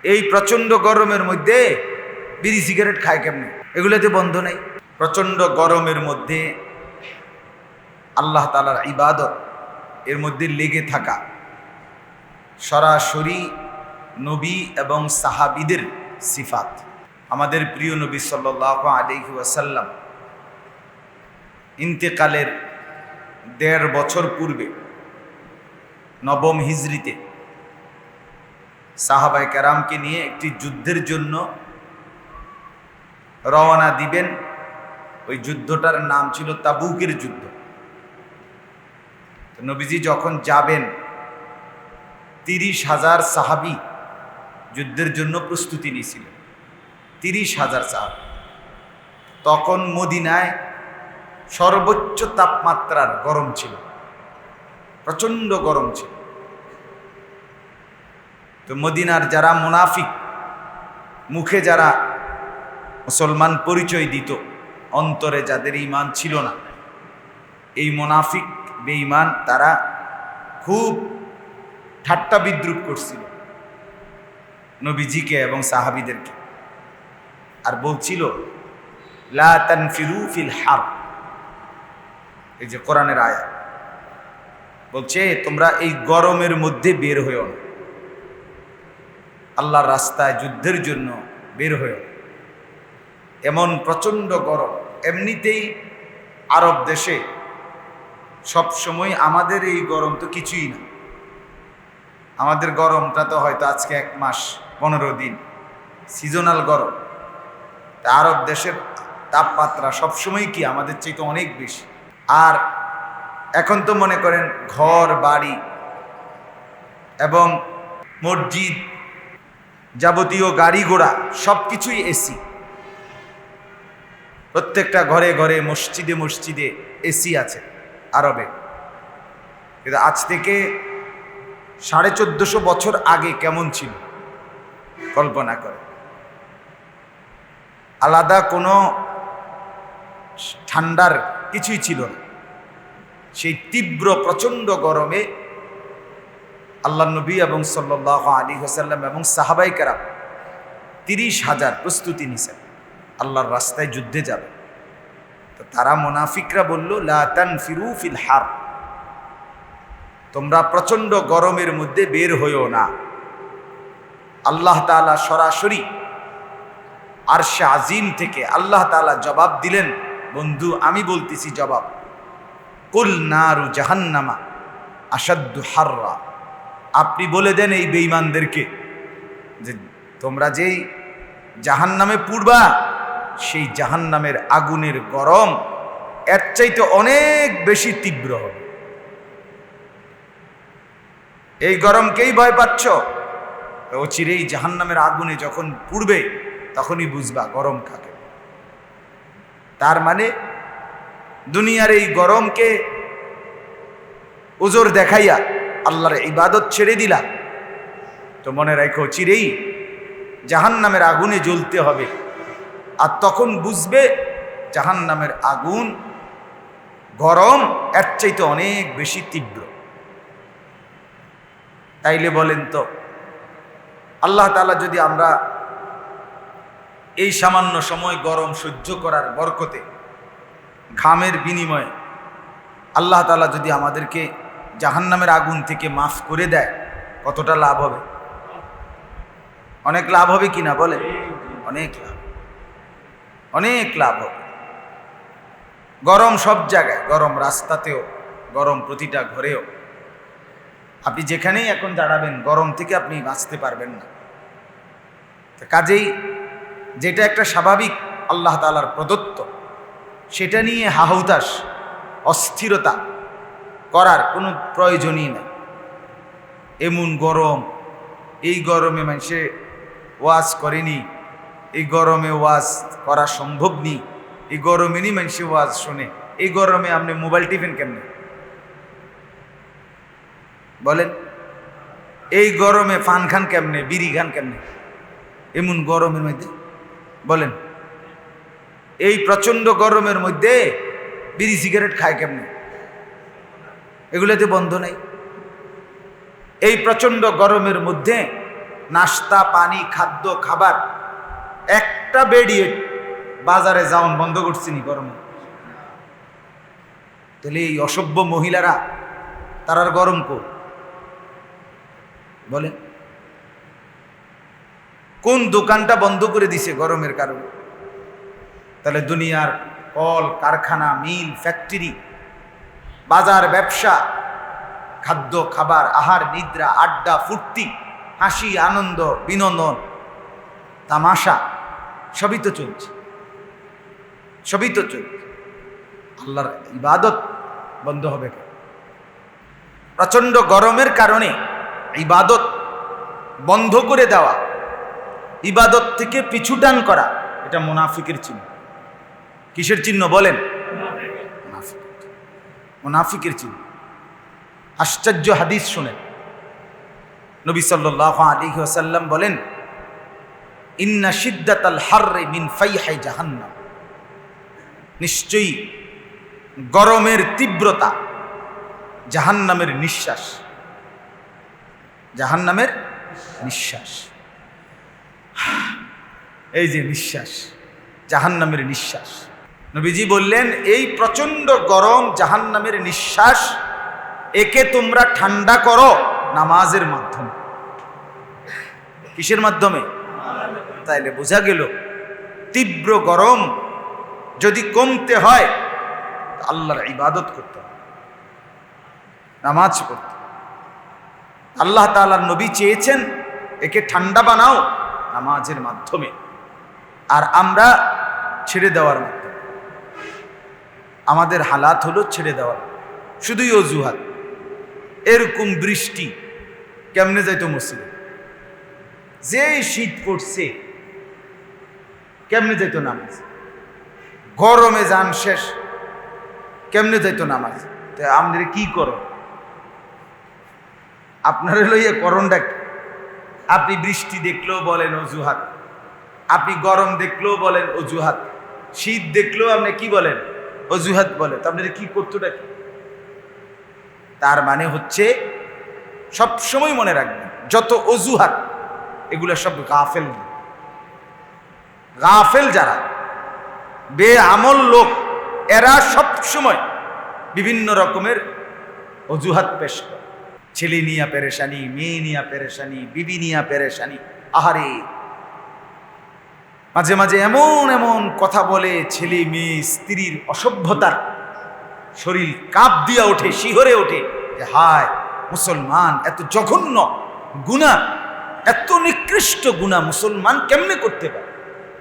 এই প্রচণ্ড গরমের মধ্যে বিড়ি সিগারেট খায় কেমনে? এগুলোতে বন্ধ নেই। প্রচণ্ড গরমের মধ্যে আল্লাহ তাআলার ইবাদত, এর মধ্যে লেগে থাকা সরাসরি নবী এবং সাহাবীদের সিফাত। আমাদের প্রিয় নবী সাল্লাল্লাহু আলাইহি ওয়াসাল্লাম ইন্তেকালের ১.৫ বছর পূর্বে নবম হিজরিতে সাহাবায়ে কেরামকে নিয়ে একটি যুদ্ধের জন্য রওনা দিবেন। ওই যুদ্ধটার নাম ছিল তাবুকের যুদ্ধ। তো নবীজি যখন যাবেন ৩০,০০০ সাহাবী যুদ্ধের জন্য প্রস্তুতি নিয়েছিলেন। ৩০,০০০ সাহাবী। তখন মদিনায় সর্বোচ্চ তাপমাত্রার গরম ছিল, প্রচণ্ড গরম ছিল। তো মদিনার যারা মুনাফিক, মুখে যারা মুসলমান পরিচয় দিত, অন্তরে যাদের ঈমান ছিল না, এই মুনাফিক বেঈমান তারা খুব ঠাট্টা বিদ্রুপ করছিল নবীজিকে এবং সাহাবীদেরকে, আর বলছিল লা তানফিরু ফিল হার। এই যে কোরআনের আয়াত বলছে, তোমরা এই গরমের মধ্যে বের হইও না, আল্লাহর রাস্তায় যুদ্ধের জন্য বের হইও। এমন প্রচণ্ড গরম। এমনিতেই আরব দেশে সব সময় আমাদের এই গরম তো কিছুই না। আমাদের গরমটা তো হয়তো আজকে 1 মাস 15 দিন সিজনাল গরম। তা আরব দেশের তাপমাত্রা সবসময় কি আমাদের চাইতে অনেক বেশি। আর এখন তো মনে করেন ঘর বাড়ি এবং মসজিদ, যাবতীয় গাড়ি ঘোড়া সব কিছুই এসি। প্রত্যেকটা ঘরে ঘরে মসজিদে মসজিদে এসি আছে আরবে। কিন্তু আজ থেকে 1450 বছর আগে কেমন ছিল কল্পনা করে। আলাদা কোনো ঠান্ডার কিছুই ছিল না। সেই তীব্র প্রচণ্ড গরমে আল্লাহ নবী এবং সাল্লাল্লাহু আলাইহি ওয়াসাল্লাম এবং সাহাবায়ে কেরাম ৩০,০০০ প্রস্তুতি নিছেন আল্লাহর রাস্তায় যুদ্ধে যাবে। তো তারা মুনাফিকরা বলল লা তানফিরু ফিল হার, তোমরা প্রচণ্ড গরমের মধ্যে বের হইও না। আল্লাহ তাআলা সরাসরি আরশে আজিম থেকে আল্লাহ তাআলা জবাব দিলেন। বন্ধু, আমি বলতেছি জবাব, কুল নারু জাহান্নামা আশাদ্দু হাররা। আপনি বলে দেন এই বেঈমানদেরকে যে তোমরা যেই জাহান্নামে পুড়বা, সেই জাহান্নামের আগুনের গরম এর চাইতে অনেক বেশি তীব্র হবে। এই গরমকেই ভয় পাচ্ছ? অচিরেই জাহান্নামের আগুনে যখন পুড়বে তখনই বুঝবা গরম কাকে। তার মানে দুনিয়ার এই গরমকে উজর দেখাইয়া আল্লাহর ইবাদত ছেড়ে দিলা, তো মনে রাখো চিরেই জাহান্নামের আগুনে জ্বলতে হবে। আর তখন বুঝবে জাহান্নামের আগুন গরম এর চাইতে অনেক বেশি তীব্র। তাইলে বলেন তো, আল্লাহ তাআলা যদি আমরা এই সামান্য সময় গরম সহ্য করার বরকতে, ঘামের বিনিময়ে আল্লাহ তাআলা যদি আমাদেরকে জাহান্নামের আগুন থেকে মাফ করে দেয়, কতটা লাভ হবে? অনেক লাভ হবে কিনা বলেন? অনেক লাভ, অনেক লাভ হবে। গরম সব জায়গায়, গরম রাস্তাতেও, গরম প্রতিটা ঘরেও। আপনি যেখানেই এখন দাঁড়াবেন গরম থেকে আপনি বাঁচতে পারবেন না। কাজেই যেটা একটা স্বাভাবিক আল্লাহ তাআলার প্রদত্ত, সেটা নিয়ে হাহুতাশ অস্থিরতা করার কোনো প্রয়োজনই নেই। এমন গরম, এই গরমে মানুষে ওয়াজ করেনি, এই গরমে ওয়াজ করা সম্ভব নেই, এই গরমেরই মানুষে ওয়াজ শোনে। এই গরমে আপনি মোবাইল টিপেন কেমনে বলেন? এই গরমে পান খান কেমনে, বিড়ি খান কেমনে এমন গরমের মধ্যে বলেন? এই প্রচণ্ড গরমের মধ্যে বিড়ি সিগারেট খায় কেমনে? এগুলোতে বন্ধ নেই। এই প্রচণ্ড গরমের মধ্যে নাস্তা পানি খাদ্য খাবার একটা বেডিয়ে বাজারে যাওন বন্ধ করছিনি গরমে। তাহলে এই অসভ্য মহিলারা তারার গরম কো বলে, কোন দোকানটা বন্ধ করে দিছে গরমের কারণে? তাহলে দুনিয়ার কল কারখানা মিল ফ্যাক্টরি বাজার ব্যবসা খাদ্য খাবার আহার নিদ্রা আড্ডা ফুর্তি হাসি আনন্দ বিনোদন তামাশা সবই তো চলছে, সবই তো চলছে। আল্লাহর ইবাদত বন্ধ হবে কেন? প্রচন্ড গরমের কারণে ইবাদত বন্ধ করে দেওয়া, ইবাদত থেকে পিছুটান করা, এটা মুনাফিকের চিহ্ন। কিসের চিহ্ন বলেন? মুনাফিকের চিহ্ন। আশ্চর্য হাদিস শুনেন, নবী সাল্লাল্লাহু আলাইহি ওয়াসাল্লাম বলেন, ইন্না শিদ্দাতাল হাররি মিন ফাইহি জাহান্নাম, নিশ্চয়ই গরমের তীব্রতা জাহান্নামের নিঃশ্বাস, জাহান্নামের নিঃশ্বাস। এই যে নিঃশ্বাস, জাহান্নামের নিঃশ্বাস। নবীজি বললেন, এই প্রচন্ড গরম জাহান্নামের নিঃশ্বাস, একে তোমরা ঠান্ডা করো নামাজের মাধ্যমে। কিসের মাধ্যমে? তাইলে বোঝা গেল তীব্র গরম যদি কমতে হয় আল্লাহর ইবাদত করতে হবে, নামাজ পড়তে। আল্লাহ তাআলার নবী চেয়েছেন একে ঠান্ডা বানাও নামাজের মাধ্যমে, আর আমরা ছেড়ে দেওয়ার মাধ্যমে। আমাদের হালাত হলো ছেড়ে দেওয়ার, শুধুই অজুহাত। এরকম বৃষ্টি কেমনে যাইতো মসজিদে? যে শীত পড়ছে কেমনে যাইতো নামাজ? গরমে যান শেষ, কেমনে যাইতো নামাজ? আমাদের কি করো? আপনারা লইয়া করণটা কি? আপনি বৃষ্টি দেখলেও বলেন অজুহাত, আপনি গরম দেখলেও বলেন অজুহাত, শীত দেখলেও আপনি কি বলেন? অজুহাত বলে। তো আপনাদের কি করতোটা কি? তার মানে হচ্ছে সবসময় মনে রাখবেন, যত অজুহাত এগুলো সব গাফেল। গাফেল যারা বেআমল লোক, এরা সবসময় বিভিন্ন রকমের অজুহাত পেশ করে। ছেলে নিয়া পেরেশানি, মেয়ে নিয়া পেরেশানি, বিবি নিয়া পেরেশানি। আহারে, মাঝে মাঝে এমন এমন কথা বলে ছেলে মেয়ে স্ত্রীর অসভ্যতার শরীর কাঁপ দিয়া ওঠে, শিহরে ওঠে যে হায় মুসলমান এত জঘন্য গুনাহ, এত নিকৃষ্ট গুনাহ মুসলমান কেমনে করতে পারে?